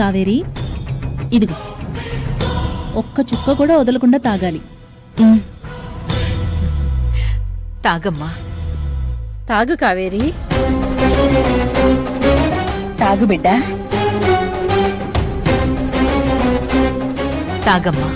కావేరి, ఇదిగో ఒక్క చుక్క కూడా వదలకుండా తాగాలి. తాగమ్మా. తాగు కావేరి, తాగు బిడ్డ. తాగమ్మా.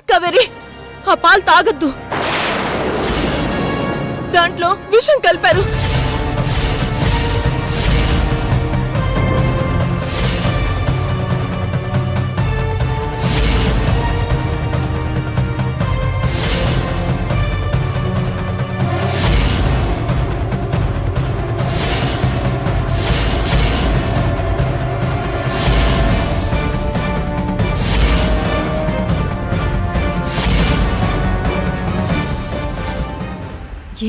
కావేరి, ఆ పాలు తాగొద్దు. దాంట్లో విషం కలిపారు.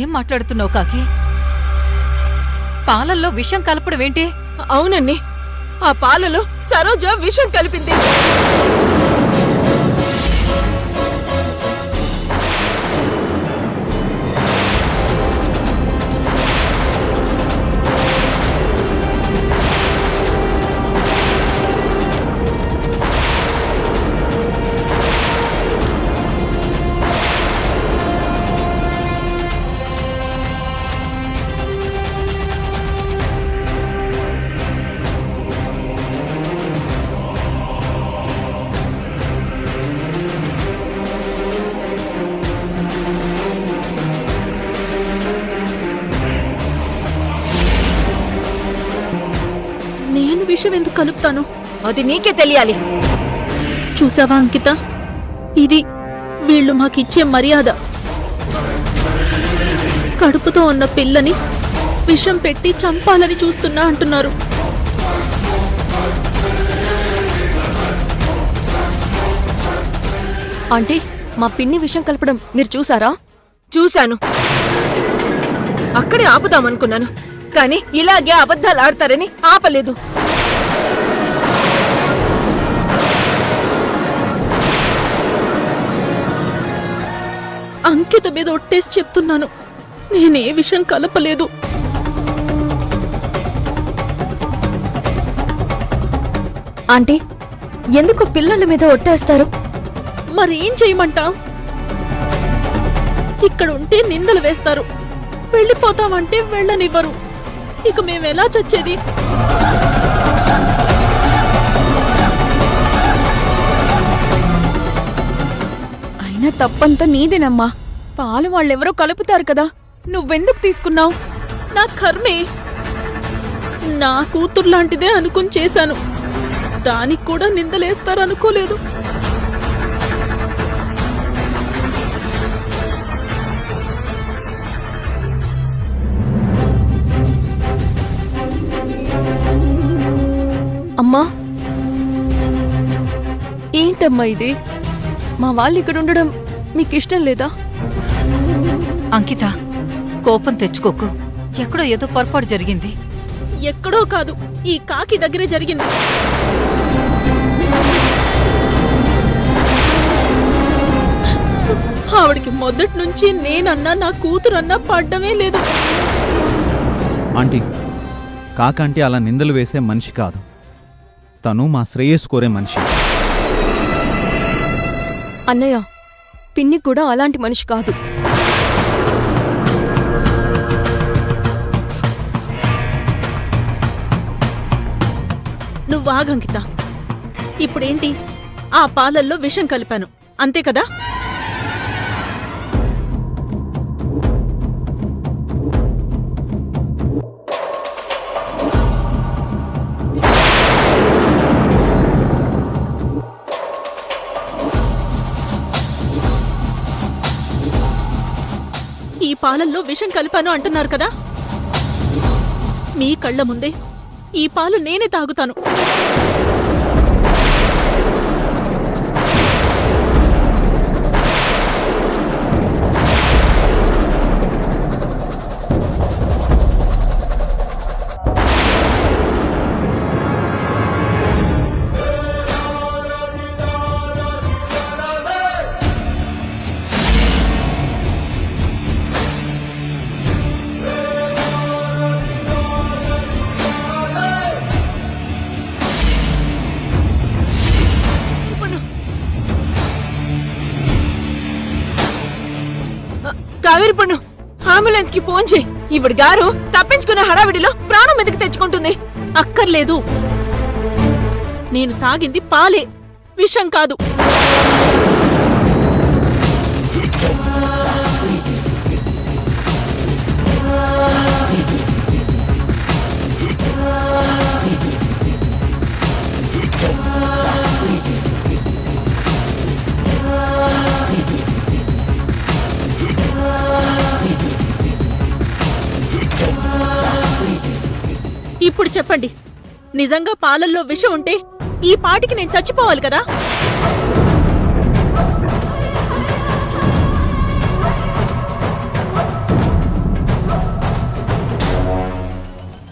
ఏం మాట్లాడుతున్నావు కాకి? పాలల్లో విషం కలపడం ఏంటి? అవునండి, ఆ పాలలో సరోజ విషం కలిపింది. నేను విషం ఎందుకు కలుపుతాను? అది నీకే తెలియాలి. చూసావా అంకిత, ఇది వీళ్ళు మాకిచ్చే మర్యాద. కడుపుతో ఉన్న పిల్లని విషం పెట్టి చంపాలని చూస్తున్నా అంటున్నారు. ఆంటీ, మా పిన్ని విషం కలపడం మీరు చూసారా? చూశాను. అక్కడే ఆపుదామనుకున్నాను, కానీ ఇలాగే అబద్ధాలు ఆడతారని ఆపలేదు. అంకిత మీద ఒట్టేసి చెప్తున్నాను, నేనే విషం కలపలేదు. ఆంటీ, ఎందుకు పిల్లల మీద ఒట్టేస్తారు? మరేం చేయమంటావ్? ఇక్కడ ఉంటే నిందలు వేస్తారు, వెళ్ళిపోతామంటే వెళ్ళనివ్వరు. ఇక మేమెలా చచ్చేది? అయినా తప్పంతా నీదేనమ్మా. పాలు వాళ్ళెవరో కలుపుతారు కదా, నువ్వెందుకు తీసుకున్నావు? నా కర్మే. నా కూతురు లాంటిదే అనుకుని చేశాను, దానికి కూడా నిందలేస్తారు అనుకోలేదు. అమ్మా, ఏంటమ్మా ఇది? మా వాళ్ళు ఇక్కడ ఉండడం మీకిష్టం లేదా? అంకిత, కోపం తెచ్చుకోకు. ఎక్కడో ఏదో పొరపాటు జరిగింది. ఎక్కడో కాదు, ఈ కాకి దగ్గరే జరిగింది. ఆవిడికి మొదటి నుంచి నేనన్నా నా కూతురన్నా పడ్డమే లేదు. ఆంటీ, కాకంటే అలా నిందలు వేసే మనిషి కాదు. తను మా శ్రేయస్సు కోరే మనిషి. అన్నయ్య, పిన్ని కూడా అలాంటి మనిషి కాదు. నువ్వు ఆగంకిత. ఇప్పుడేంటి? ఆ పాలల్లో విషం కలిపాను, అంతే కదా? ఈ పాలల్లో విషం కలిపాను అంటున్నారు కదా? మీ కళ్ళ ముందే ఈ పాలు నేనే తాగుతాను. ఆవిరిపడు, అంబులెన్స్ కి ఫోన్ చేయి. ఇవిడి గారు తప్పించుకున్న హడావిడిలో ప్రాణం మీదకి తెచ్చుకుంటుంది. అక్కర్లేదు. నేను తాగింది పాలే, విషం కాదు. ఇప్పుడు చెప్పండి, నిజంగా పాలల్లో విషం ఉంటే ఈ పాటికి నేను చచ్చిపోవాలి కదా?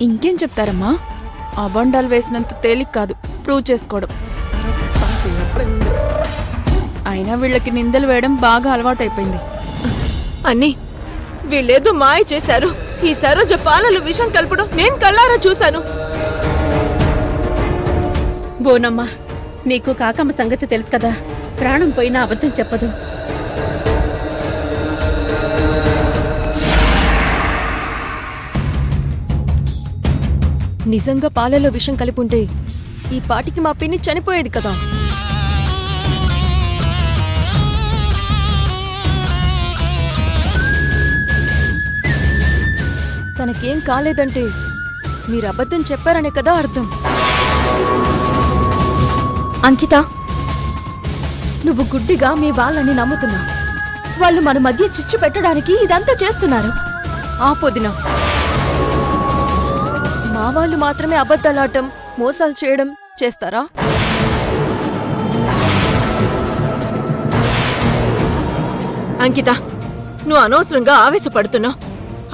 ఇంకేం చెప్తారమ్మా? అబండాలు వేసినంత తేలిక కాదు ప్రూవ్ చేసుకోవడం. అయినా వీళ్ళకి నిందలు వేయడం బాగా అలవాటైపోయింది. అన్నీ వీళ్ళేదో మాయ చేశారు. ఈ సరోజ పాలలో విషం కలపడం నేను కళ్ళారా చూశాను. బోనమ్మా, నీకు కాకమ్మ సంగతి తెలుసు కదా, ప్రాణం పోయినా అబద్ధం చెప్పదు. నిజంగా పాలలో విషం కలిపి ఉంటే ఈ పాటికి మా పిన్ని చనిపోయేది కదా. తనకేం కాలేదంటే మీరు అబద్ధం చెప్పారనే కదా అర్థం. అంకిత, నువ్వు గుడ్డిగా మీ వాళ్ళని నమ్ముతున్నా. వాళ్ళు మన మధ్య చిచ్చు పెట్టడానికి ఇదంతా చేస్తున్నారు. ఆపొదినా, మా వాళ్ళు మాత్రమే అబద్ధాలాడటం, మోసాలు చేయడం చేస్తారా? అంకిత, నువ్వు అనవసరంగా ఆవేశపడుతున్నావు.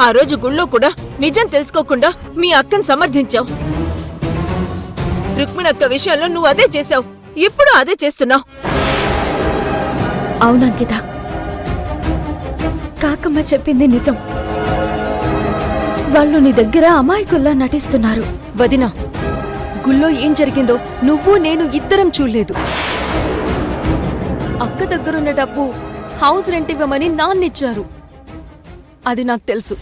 ఆ రోజు గుళ్ళో కూడా నిజం తెలుసుకోకుండా మీ అక్కను సమర్థించావు. రుక్మిణక్క విషయంలో నువ్వు అదే చేశావు, ఇప్పుడు అదే చేస్తున్నావు. అవునంకిత, కాకమ్మ చెప్పింది నిజం. వాళ్ళు నీ దగ్గర అమాయకుల్లా నటిస్తున్నారు. వదినా, గుళ్ళో ఏం జరిగిందో నువ్వు నేను ఇద్దరం చూడలేదు. అక్క దగ్గరున్న డబ్బు హౌస్ రెంట్ ఇవ్వమని నాన్నిచ్చారు. అది నాకు తెలుసు.